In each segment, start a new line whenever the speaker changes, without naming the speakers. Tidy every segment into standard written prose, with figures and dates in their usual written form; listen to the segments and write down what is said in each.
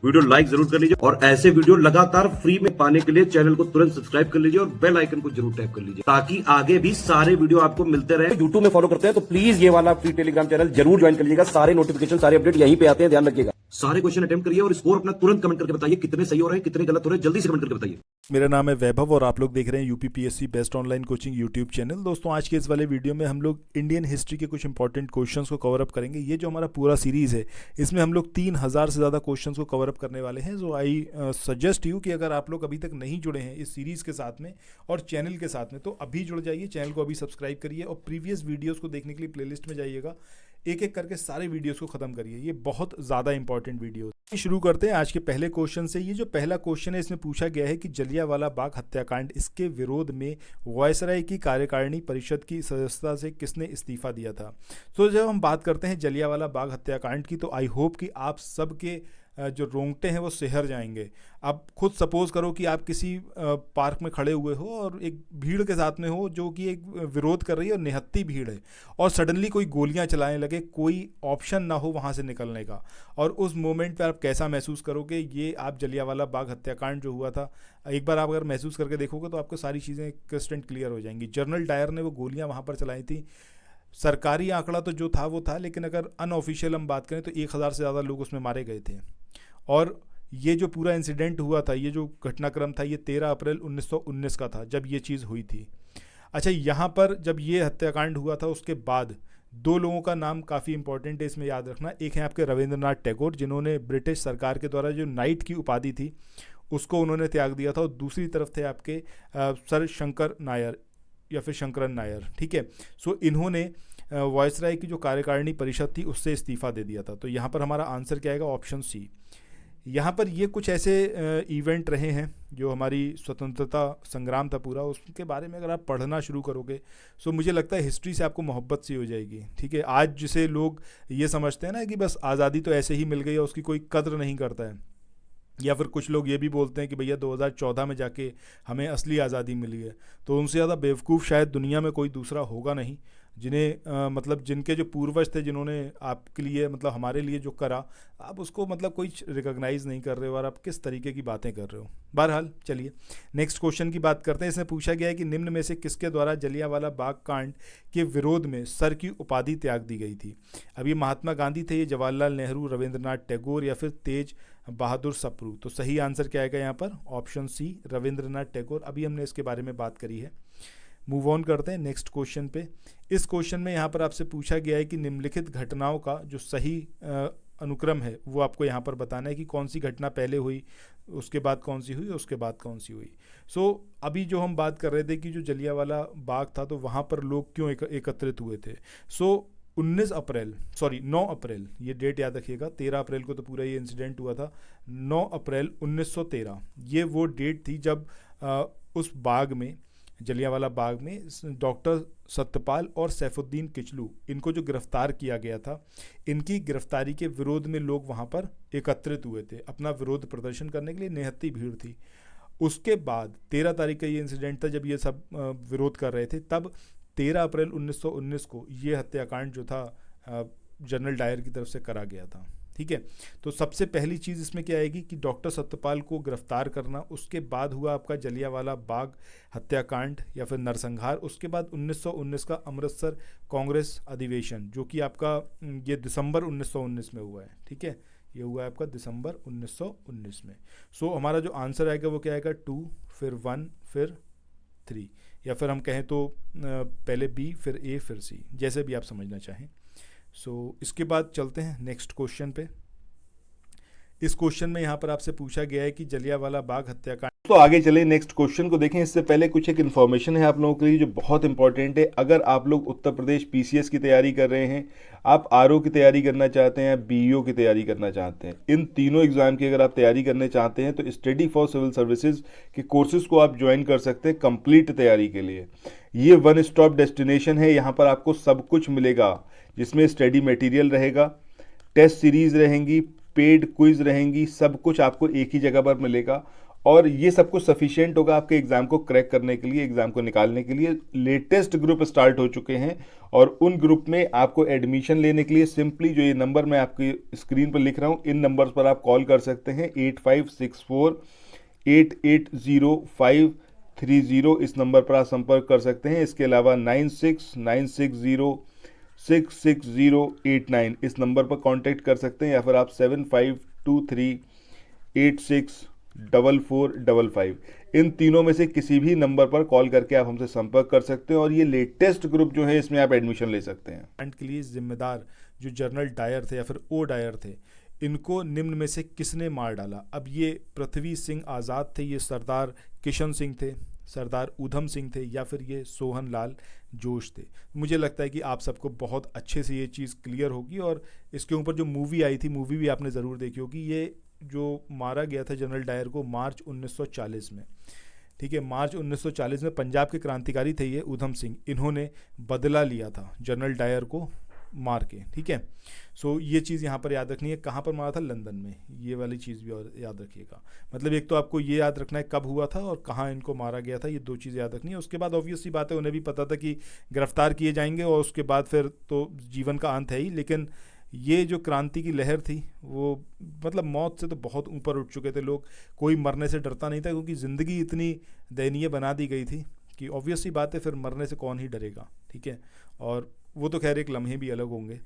Video like जरूर कर लीजिए और ऐसे वीडियो लगातार फ्री में पाने के लिए चैनल को तुरंत सब्सक्राइब कर लीजिए और बेल आइकन को जरूर टैप कर लीजिए ताकि आगे भी सारे वीडियो आपको मिलते रहे। यूट्यूब में फॉलो करते हैं तो प्लीज ये वाला फ्री टेलीग्राम चैनल जरूर ज्वाइन कर लीजिएगा। सारे नोटिफिकेशन सारे अपडेट यहीं पे आते हैं, ध्यान रखिएगा। सारे क्वेश्चन अटेम्प्ट करिए और स्कोर अपना तुरंत कमेंट करके बताइए कितने सही हो रहे हैं कितने गलत हो रहे हैं, जल्दी से कमेंट करके बताइए।
मेरा नाम है वैभव और आप लोग देख रहे हैं UPPSC best online coaching YouTube channel. दोस्तों आज के इस वाले वीडियो में हम लोग इंडियन हिस्ट्री के कुछ इंपॉर्टेंट क्वेश्चंस को कवर अप करेंगे। ये जो हमारा पूरा सीरीज़ है इसमें हम लोग 3000 से ज़्यादा क्वेश्चंस को कवर अप करने वाले हैं। सो आई सजेस्ट यू कि अगर आप लोग अभी तक नहीं जुड़े हैं इस सीरीज़ के साथ में और चैनल के साथ में तो अभी जुड़ जाइए, चैनल को अभी सब्सक्राइब करिए और प्रीवियस वीडियोज़ को देखने के लिए प्लेलिस्ट में जाइएगा, एक एक करके सारे वीडियोस को खत्म करिए। ये बहुत ज़्यादा इंपॉर्टेंट वीडियो। शुरू करते हैं आज के पहले क्वेश्चन से। ये जो पहला क्वेश्चन है इसमें पूछा गया है कि जलियांवाला बाग हत्याकांड, इसके विरोध में वायसराय की कार्यकारिणी परिषद की सदस्यता से किसने इस्तीफा दिया था। तो जब हम बात करते हैं जलियांवाला बाग हत्याकांड की तो आई होप कि आप सबके जो रोंगटे हैं वो सिहर जाएंगे। आप खुद सपोज करो कि आप किसी पार्क में खड़े हुए हो और एक भीड़ के साथ में हो जो कि एक विरोध कर रही है और निहत्ती भीड़ है और सडनली कोई गोलियां चलाने लगे, कोई ऑप्शन ना हो वहां से निकलने का, और उस मोमेंट पे आप कैसा महसूस करोगे। ये आप जलियांवाला बाग हत्याकांड जो हुआ था एक बार आप अगर महसूस करके देखोगे तो आपको सारी चीज़ें क्रिस्टल क्लियर हो जाएंगी। जनरल डायर ने वो गोलियाँ वहाँ पर चलाई थी। सरकारी आंकड़ा तो जो था वो था, लेकिन अगर अनऑफिशियल हम बात करें तो 1000 से ज़्यादा लोग उसमें मारे गए थे। और ये जो पूरा इंसिडेंट हुआ था, ये जो घटनाक्रम था, ये 13 अप्रैल 1919 का था जब ये चीज़ हुई थी। अच्छा, यहाँ पर जब ये हत्याकांड हुआ था उसके बाद दो लोगों का नाम काफ़ी इंपॉर्टेंट है, इसमें याद रखना। एक है आपके रविंद्रनाथ टैगोर, जिन्होंने ब्रिटिश सरकार के द्वारा जो नाइट की उपाधि थी उसको उन्होंने त्याग दिया था, और दूसरी तरफ थे आपके सर शंकर नायर या फिर शंकरन नायर। ठीक है, सो इन्होंने वायसराय की जो कार्यकारिणी परिषद थी उससे इस्तीफा दे दिया था। तो यहाँ पर हमारा आंसर क्या आएगा, ऑप्शन सी। यहाँ पर ये कुछ ऐसे इवेंट रहे हैं जो हमारी स्वतंत्रता संग्राम था पूरा, उसके बारे में अगर आप पढ़ना शुरू करोगे सो मुझे लगता है हिस्ट्री से आपको मोहब्बत सी हो जाएगी। ठीक है, आज जिसे लोग ये समझते हैं ना कि बस आज़ादी तो ऐसे ही मिल गई है, उसकी कोई कद्र नहीं करता है, या फिर कुछ लोग ये भी बोलते हैं कि भैया 2014 में जाके हमें असली आज़ादी मिली है, तो उनसे ज़्यादा बेवकूफ़ शायद दुनिया में कोई दूसरा होगा नहीं, जिन्हें मतलब जिनके जो पूर्वज थे जिन्होंने आपके लिए मतलब हमारे लिए जो करा, आप उसको मतलब कोई रिकॉग्नाइज़ नहीं कर रहे हो और आप किस तरीके की बातें कर रहे हो। बहरहाल चलिए नेक्स्ट क्वेश्चन की बात करते हैं। इसमें पूछा गया है कि निम्न में से किसके द्वारा जलियांवाला बाग कांड के विरोध में सर की उपाधि त्याग दी गई थी। अब ये महात्मा गांधी थे, ये जवाहरलाल नेहरू, रविंद्रनाथ टैगोर या फिर तेज बहादुर सप्रू। तो सही आंसर क्या आएगा यहाँ पर, ऑप्शन सी रविंद्रनाथ टैगोर। अभी हमने इसके बारे में बात करी है। मूव ऑन करते हैं नेक्स्ट क्वेश्चन पे। इस क्वेश्चन में यहाँ पर आपसे पूछा गया है कि निम्नलिखित घटनाओं का जो सही अनुक्रम है वो आपको यहाँ पर बताना है कि कौन सी घटना पहले हुई, उसके बाद कौन सी हुई, उसके बाद कौन सी हुई। सो अभी जो हम बात कर रहे थे कि जो जलियांवाला बाग था तो वहाँ पर लोग क्यों एकत्रित हुए थे। सो 9 अप्रैल, ये डेट याद रखिएगा, 13 अप्रैल को तो पूरा ये इंसिडेंट हुआ था। 9 अप्रैल 1913 ये वो डेट थी जब उस बाग में, जलियांवाला बाग में डॉक्टर सत्यपाल और सैफुद्दीन किचलू, इनको जो गिरफ्तार किया गया था, इनकी गिरफ्तारी के विरोध में लोग वहाँ पर एकत्रित हुए थे, अपना विरोध प्रदर्शन करने के लिए निहत्ती भीड़ थी। उसके बाद 13 तारीख का ये इंसिडेंट था जब ये सब विरोध कर रहे थे। तब 13 अप्रैल 1919 को ये हत्याकांड जो था जनरल डायर की तरफ से करा गया था। ठीक है, तो सबसे पहली चीज़ इसमें क्या आएगी कि डॉक्टर सत्यपाल को गिरफ्तार करना, उसके बाद हुआ आपका जलियांवाला बाग हत्याकांड या फिर नरसंहार, उसके बाद 1919 का अमृतसर कांग्रेस अधिवेशन जो कि आपका ये दिसंबर 1919 में हुआ है। ठीक है, ये हुआ है आपका दिसंबर 1919 में। सो हमारा जो आंसर आएगा वो क्या आएगा, 2 फिर 1 फिर 3, या फिर हम कहें तो पहले बी फिर ए फिर सी, जैसे भी आप समझना चाहें। सो इसके बाद चलते हैं नेक्स्ट क्वेश्चन पे। इस क्वेश्चन में यहाँ पर आपसे पूछा गया है कि जलियांवाला बाग हत्याकांड।
तो आगे चले नेक्स्ट क्वेश्चन को देखें। इससे पहले कुछ एक इन्फॉर्मेशन है आप लोगों के लिए जो बहुत इंपॉर्टेंट है। अगर आप लोग उत्तर प्रदेश पीसीएस की तैयारी कर रहे हैं, आप आरओ की तैयारी करना चाहते हैं, बीईओ की तैयारी करना चाहते हैं, इन तीनों एग्जाम की अगर आप तैयारी करने चाहते हैं तो स्टडी फॉर सिविल सर्विसेज के कोर्सेज को आप ज्वाइन कर सकते हैं कंप्लीट तैयारी के लिए। ये वन स्टॉप डेस्टिनेशन है, यहाँ पर आपको सब कुछ मिलेगा, जिसमें स्टडी मटेरियल रहेगा, टेस्ट सीरीज रहेंगी, पेड क्विज रहेंगी, सब कुछ आपको एक ही जगह पर मिलेगा। और ये सब कुछ सफिशिएंट होगा आपके एग्ज़ाम को क्रैक करने के लिए, एग्ज़ाम को निकालने के लिए। लेटेस्ट ग्रुप स्टार्ट हो चुके हैं और उन ग्रुप में आपको एडमिशन लेने के लिए सिंपली जो ये नंबर मैं आपकी स्क्रीन पर लिख रहा हूँ, इन नंबर्स पर आप कॉल कर सकते हैं। 8564-880530, इस नंबर पर आप संपर्क कर सकते हैं। इसके अलावा 9696066089 इस नंबर पर कांटेक्ट कर सकते हैं, या फिर आप 7523864455 इन तीनों में से किसी भी नंबर पर कॉल करके आप हमसे संपर्क कर सकते हैं और ये लेटेस्ट ग्रुप जो है इसमें आप एडमिशन ले सकते हैं।
एंड के लिए जिम्मेदार जो जनरल डायर थे या फिर ओ डायर थे, इनको निम्न में से किसने मार डाला? अब ये पृथ्वी सिंह आज़ाद थे, ये सरदार किशन सिंह थे, सरदार ऊधम सिंह थे, या फिर ये सोहन लाल जोश थे? मुझे लगता है कि आप सबको बहुत अच्छे से ये चीज़ क्लियर होगी। और इसके ऊपर जो मूवी आई थी, मूवी भी आपने ज़रूर देखी होगी। ये जो मारा गया था जनरल डायर को मार्च 1940 में, ठीक है, मार्च 1940 में पंजाब के क्रांतिकारी थे ये ऊधम सिंह, इन्होंने बदला लिया था जनरल डायर को मार के, ठीक है। सो ये चीज़ यहाँ पर याद रखनी है। कहाँ पर मारा था? लंदन में। ये वाली चीज़ भी और याद रखिएगा। मतलब एक तो आपको ये याद रखना है कब हुआ था और कहाँ इनको मारा गया था, ये दो चीज़ याद रखनी है। उसके बाद ऑब्वियसली बात है, उन्हें भी पता था कि गिरफ्तार किए जाएंगे और उसके बाद फिर तो जीवन का अंत है ही। लेकिन ये जो क्रांति की लहर थी वो मतलब मौत से तो बहुत ऊपर उठ चुके थे लोग। कोई मरने से डरता नहीं था, क्योंकि ज़िंदगी इतनी दयनीय बना दी गई थी कि ऑब्वियसली बात है फिर मरने से कौन ही डरेगा, ठीक है। और वो तो खैर एक लम्हे भी अलग होंगे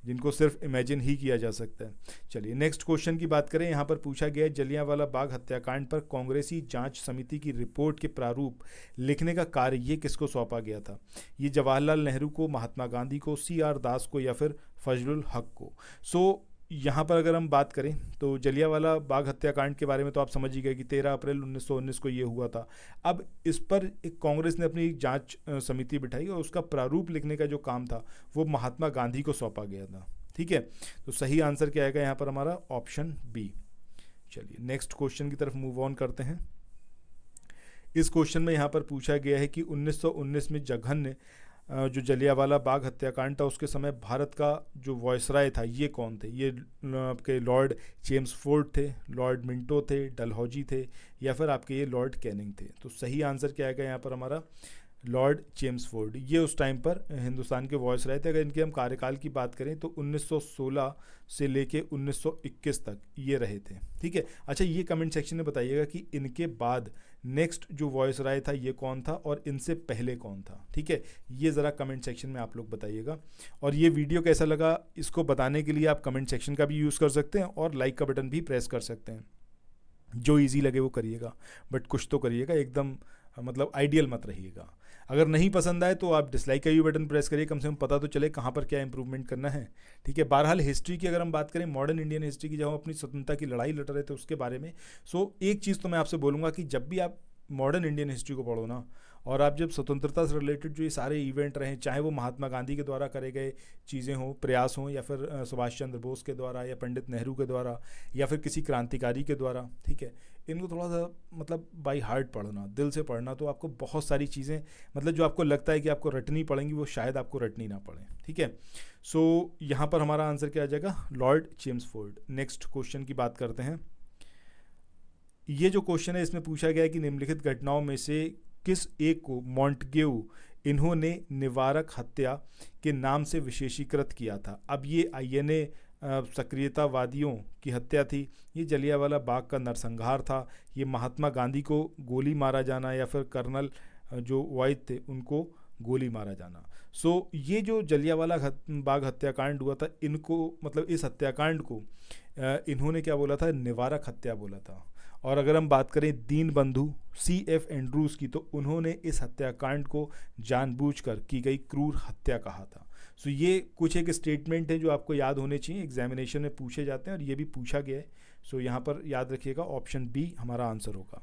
जिनको सिर्फ इमेजिन ही किया जा सकता है। चलिए नेक्स्ट क्वेश्चन की बात करें। यहाँ पर पूछा गया है, जलियांवाला बाग हत्याकांड पर कांग्रेसी जांच समिति की रिपोर्ट के प्रारूप लिखने का कार्य ये किसको सौंपा गया था? ये जवाहरलाल नेहरू को, महात्मा गांधी को, CR दास को, या फिर फजलुल हक को? सो यहाँ पर अगर हम बात करें तो जलियांवाला बाग हत्याकांड के बारे में तो आप समझ ही गए कि 13 अप्रैल 1919 को ये हुआ था। अब इस पर एक कांग्रेस ने अपनी एक जांच समिति बिठाई और उसका प्रारूप लिखने का जो काम था वो महात्मा गांधी को सौंपा गया था, ठीक है। तो सही आंसर क्या आएगा यहाँ पर? हमारा ऑप्शन बी। चलिए नेक्स्ट क्वेश्चन की तरफ मूव ऑन करते हैं। इस क्वेश्चन में यहाँ पर पूछा गया है कि 1919 में जघन्य जो जलियांवाला बाग हत्याकांड था उसके समय भारत का जो वॉयसराय था ये कौन थे? ये आपके लॉर्ड चेम्सफोर्ड थे, लॉर्ड मिंटो थे, डलहौजी थे, या फिर आपके ये लॉर्ड कैनिंग थे? तो सही आंसर क्या आएगा यहाँ पर? हमारा लॉर्ड चेम्सफोर्ड। ये उस टाइम पर हिंदुस्तान के वॉयसराय थे। अगर इनके हम कार्यकाल की बात करें तो 1916 से लेके 1921 तक ये रहे थे, ठीक है। अच्छा, ये कमेंट सेक्शन में बताइएगा कि इनके बाद नेक्स्ट जो वॉयसराय था ये कौन था और इनसे पहले कौन था, ठीक है। ये ज़रा कमेंट सेक्शन में आप लोग बताइएगा। और ये वीडियो कैसा लगा इसको बताने के लिए आप कमेंट सेक्शन का भी यूज़ कर सकते हैं और लाइक का बटन भी प्रेस कर सकते हैं। जो ईजी लगे वो करिएगा, बट कुछ तो करिएगा, एकदम मतलब आइडियल मत रहिएगा। अगर नहीं पसंद आए तो आप डिसलाइक का यू बटन प्रेस करिए, कम से कम पता तो चले कहाँ पर क्या इंप्रूवमेंट करना है, ठीक है। बहरहाल हिस्ट्री की अगर हम बात करें, मॉडर्न इंडियन हिस्ट्री की, जब हम अपनी स्वतंत्रता की लड़ाई लड़ रहे थे उसके बारे में, सो एक चीज़ तो मैं आपसे बोलूँगा कि जब भी आप मॉडर्न इंडियन हिस्ट्री को पढ़ो ना, और आप जब स्वतंत्रता से रिलेटेड जो ये सारे इवेंट रहे, चाहे वो महात्मा गांधी के द्वारा करे गए चीज़ें हों, प्रयास हों, या फिर सुभाष चंद्र बोस के द्वारा, या पंडित नेहरू के द्वारा, या फिर किसी क्रांतिकारी के द्वारा, ठीक है, इनको थोड़ा सा मतलब बाई हार्ट पढ़ना, दिल से पढ़ना, तो आपको बहुत सारी चीज़ें मतलब जो आपको लगता है कि आपको रटनी पड़ेंगी वो शायद आपको रटनी ना पड़े, ठीक है। सो यहाँ पर हमारा आंसर क्या आ जाएगा? Lord Chelmsford. नेक्स्ट क्वेश्चन की बात करते हैं। ये जो क्वेश्चन है इसमें पूछा गया है कि निम्नलिखित घटनाओं में से किस एक को मॉन्टगेऊ इन्होंने निवारक हत्या के नाम से विशेषीकृत किया था? अब ये INA सक्रियतावादियों की हत्या थी, ये जलियांवाला बाग का नरसंहार था, ये महात्मा गांधी को गोली मारा जाना, या फिर कर्नल जो वाइट थे उनको गोली मारा जाना। सो ये जो जलियांवाला बाग हत्याकांड हुआ था, इनको मतलब इस हत्याकांड को इन्होंने क्या बोला था? निवारक हत्या बोला था। और अगर हम बात करें दीनबंधु CF एंड्रूज की, तो उन्होंने इस हत्याकांड को जानबूझकर की गई क्रूर हत्या कहा था। सो ये कुछ एक स्टेटमेंट है जो आपको याद होने चाहिए, एग्जामिनेशन में पूछे जाते हैं और ये भी पूछा गया है। सो यहाँ पर याद रखिएगा, ऑप्शन बी हमारा आंसर होगा।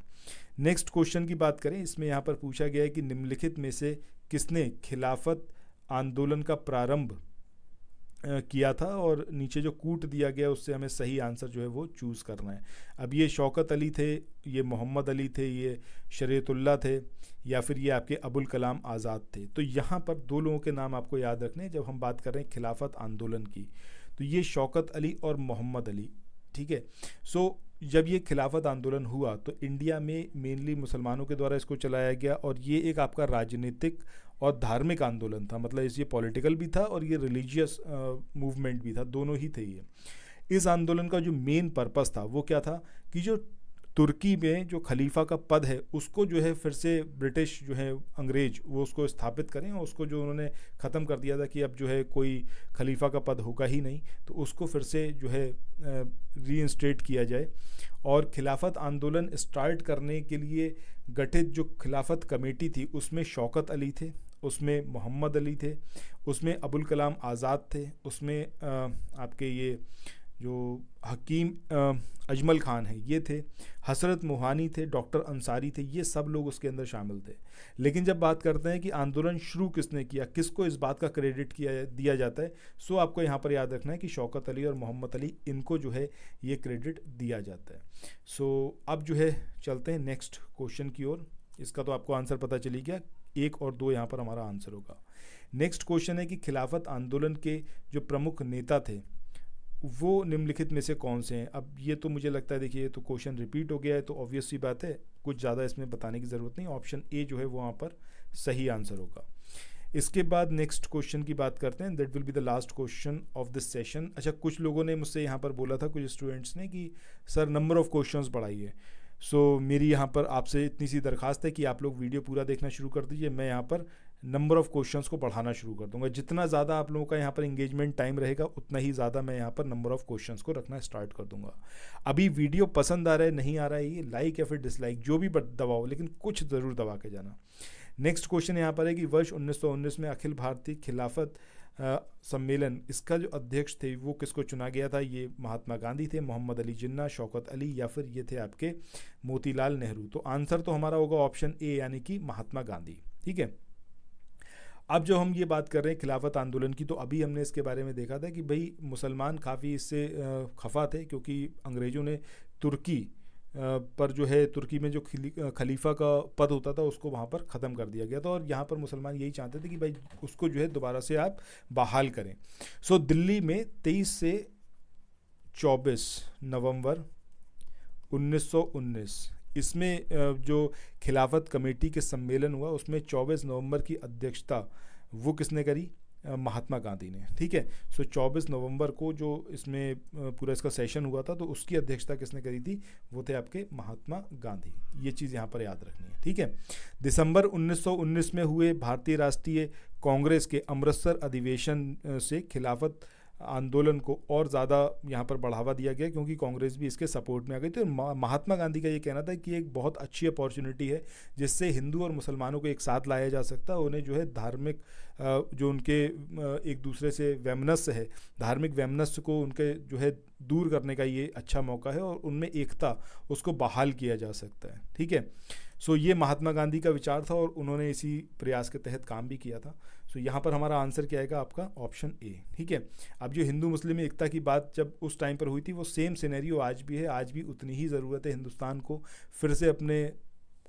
नेक्स्ट क्वेश्चन की बात करें, इसमें यहाँ पर पूछा गया है कि निम्नलिखित में से किसने खिलाफत आंदोलन का प्रारंभ किया था, और नीचे जो कूट दिया गया उससे हमें सही आंसर जो है वो चूज़ करना है। अब ये शौकत अली थे, ये मोहम्मद अली थे, ये शरीयतुल्लाह थे, या फिर ये आपके अबुल कलाम आज़ाद थे? तो यहाँ पर दो लोगों के नाम आपको याद रखने हैं जब हम बात कर रहे हैं खिलाफत आंदोलन की। तो ये शौकत अली और मोहम्मद अली, ठीक है। सो जब ये खिलाफत आंदोलन हुआ तो इंडिया में मेनली मुसलमानों के द्वारा इसको चलाया गया, और ये एक आपका राजनीतिक और धार्मिक आंदोलन था। मतलब ये पॉलिटिकल भी था और ये रिलीजियस मूवमेंट भी था, दोनों ही थे ये। इस आंदोलन का जो मेन पर्पस था वो क्या था कि जो तुर्की में जो खलीफा का पद है उसको जो है फिर से ब्रिटिश जो है अंग्रेज वो उसको स्थापित करें, और उसको जो उन्होंने ख़त्म कर दिया था कि अब जो है कोई खलीफा का पद होगा ही नहीं, तो उसको फिर से जो है रीइंस्टेट किया जाए। और खिलाफत आंदोलन स्टार्ट करने के लिए गठित जो खिलाफत कमेटी थी उसमें शौकत अली थे, उसमें मोहम्मद अली थे, उसमें अबुल कलाम आज़ाद थे, उसमें आपके ये जो हकीम अजमल ख़ान है ये थे, हसरत मोहानी थे, डॉक्टर अंसारी थे, ये सब लोग उसके अंदर शामिल थे। लेकिन जब बात करते हैं कि आंदोलन शुरू किसने किया, किसको इस बात का क्रेडिट दिया जाता है, सो आपको यहाँ पर याद रखना है कि शौकत अली और मोहम्मद अली, इनको जो है ये क्रेडिट दिया जाता है। सो अब जो है चलते हैं नेक्स्ट क्वेश्चन की ओर। इसका तो आपको आंसर पता चली गया, 1 और 2 यहाँ पर हमारा आंसर होगा। नेक्स्ट क्वेश्चन है कि खिलाफत आंदोलन के जो प्रमुख नेता थे वो निम्नलिखित में से कौन से हैं। अब ये तो मुझे लगता है, देखिए ये तो क्वेश्चन रिपीट हो गया है, तो ऑब्वियस सी बात है कुछ ज़्यादा इसमें बताने की ज़रूरत नहीं। ऑप्शन ए जो है वो वहाँ पर सही आंसर होगा। इसके बाद नेक्स्ट क्वेश्चन की बात करते हैं, that will be the last question of this session. अच्छा, कुछ लोगों ने मुझसे यहाँ पर बोला था, कुछ स्टूडेंट्स ने, कि सर नंबर ऑफ़ क्वेश्चंस बढ़ाइए। सो मेरी यहाँ पर आपसे इतनी सी दरख्वास्त है कि आप लोग वीडियो पूरा देखना शुरू कर दीजिए। मैं यहाँ पर नंबर ऑफ़ क्वेश्चंस को बढ़ाना शुरू कर दूंगा। जितना ज़्यादा आप लोगों का यहाँ पर इंगेजमेंट टाइम रहेगा उतना ही ज़्यादा मैं यहाँ पर नंबर ऑफ़ क्वेश्चंस को रखना स्टार्ट कर दूंगा। अभी वीडियो पसंद आ रहा है नहीं आ रहा है, ये लाइक या फिर डिसलाइक जो भी दबाओ, लेकिन कुछ ज़रूर दबा के जाना। नेक्स्ट क्वेश्चन यहाँ पर है कि वर्ष 1919 में अखिल भारतीय खिलाफत सम्मेलन, इसका जो अध्यक्ष थे वो किसको चुना गया था। ये महात्मा गांधी थे, मोहम्मद अली जिन्ना, शौकत अली, या फिर ये थे आपके मोतीलाल नेहरू। तो आंसर तो हमारा होगा ऑप्शन ए, यानी कि महात्मा गांधी। ठीक है, अब जो हम ये बात कर रहे हैं खिलाफत आंदोलन की, तो अभी हमने इसके बारे में देखा था कि भाई मुसलमान काफ़ी इससे खफा थे, क्योंकि अंग्रेज़ों ने तुर्की पर जो है तुर्की में जो खलीफा का पद होता था उसको वहाँ पर ख़त्म कर दिया गया था, और यहाँ पर मुसलमान यही चाहते थे कि भाई उसको जो है दोबारा से आप बहाल करें। सो दिल्ली में 23 से 24 नवंबर 1919 इसमें जो खिलाफत कमेटी के सम्मेलन हुआ उसमें 24 नवंबर की अध्यक्षता वो किसने करी, महात्मा गांधी ने। ठीक है, सो 24 नवंबर को जो इसमें पूरा इसका सेशन हुआ था तो उसकी अध्यक्षता किसने करी थी, वो थे आपके महात्मा गांधी। ये चीज़ यहाँ पर याद रखनी है। ठीक है, दिसंबर 1919 में हुए भारतीय राष्ट्रीय कांग्रेस के अमृतसर अधिवेशन से खिलाफत आंदोलन को और ज़्यादा यहाँ पर बढ़ावा दिया गया, क्योंकि कांग्रेस भी इसके सपोर्ट में आ गई थी। महात्मा गांधी का ये कहना था कि एक बहुत अच्छी अपॉर्चुनिटी है जिससे हिंदू और मुसलमानों को एक साथ लाया जा सकता है। उन्हें जो है धार्मिक जो उनके एक दूसरे से वैमनस्य है, धार्मिक वैमनस्य को उनके जो है दूर करने का ये अच्छा मौका है, और उनमें एकता उसको बहाल किया जा सकता है। ठीक है, सो ये महात्मा गांधी का विचार था और उन्होंने इसी प्रयास के तहत काम भी किया था। सो यहाँ पर हमारा आंसर क्या आएगा, आपका ऑप्शन ए। ठीक है, अब जो हिंदू मुस्लिम एकता की बात जब उस टाइम पर हुई थी वो सेम सिनेरियो आज भी है। आज भी उतनी ही ज़रूरत है हिंदुस्तान को फिर से अपने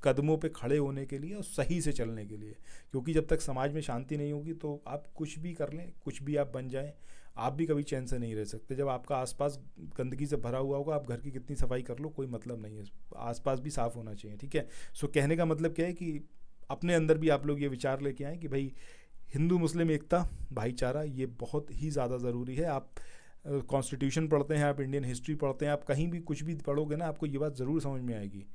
कदमों पे खड़े होने के लिए और सही से चलने के लिए, क्योंकि जब तक समाज में शांति नहीं होगी तो आप कुछ भी कर लें, कुछ भी आप बन जाएं, आप भी कभी चैन से नहीं रह सकते। जब आपका आसपास गंदगी से भरा हुआ होगा, आप घर की कितनी सफाई कर लो कोई मतलब नहीं है, आसपास भी साफ़ होना चाहिए। ठीक है, सो कहने का मतलब क्या है कि अपने अंदर भी आप लोग ये विचार लेके आएँ कि भाई हिंदू मुस्लिम एकता, भाईचारा, ये बहुत ही ज़्यादा ज़रूरी है। आप कॉन्स्टिट्यूशन पढ़ते हैं, आप इंडियन हिस्ट्री पढ़ते हैं, आप कहीं भी कुछ भी पढ़ोगे ना, आपको ये बात ज़रूर समझ में आएगी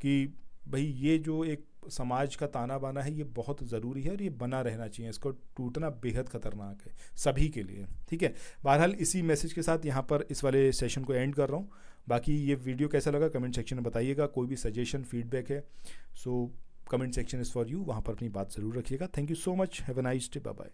कि भाई ये जो एक समाज का ताना बाना है ये बहुत ज़रूरी है और ये बना रहना चाहिए, इसको टूटना बेहद ख़तरनाक है सभी के लिए। ठीक है, बहरहाल इसी मैसेज के साथ यहाँ पर इस वाले सेशन को एंड कर रहा हूँ। बाकी ये वीडियो कैसा लगा कमेंट सेक्शन में बताइएगा, कोई भी सजेशन फीडबैक है so comment section is for you, वहाँ पर अपनी बात ज़रूर रखिएगा। Thank you so much, have a nice day, bye bye.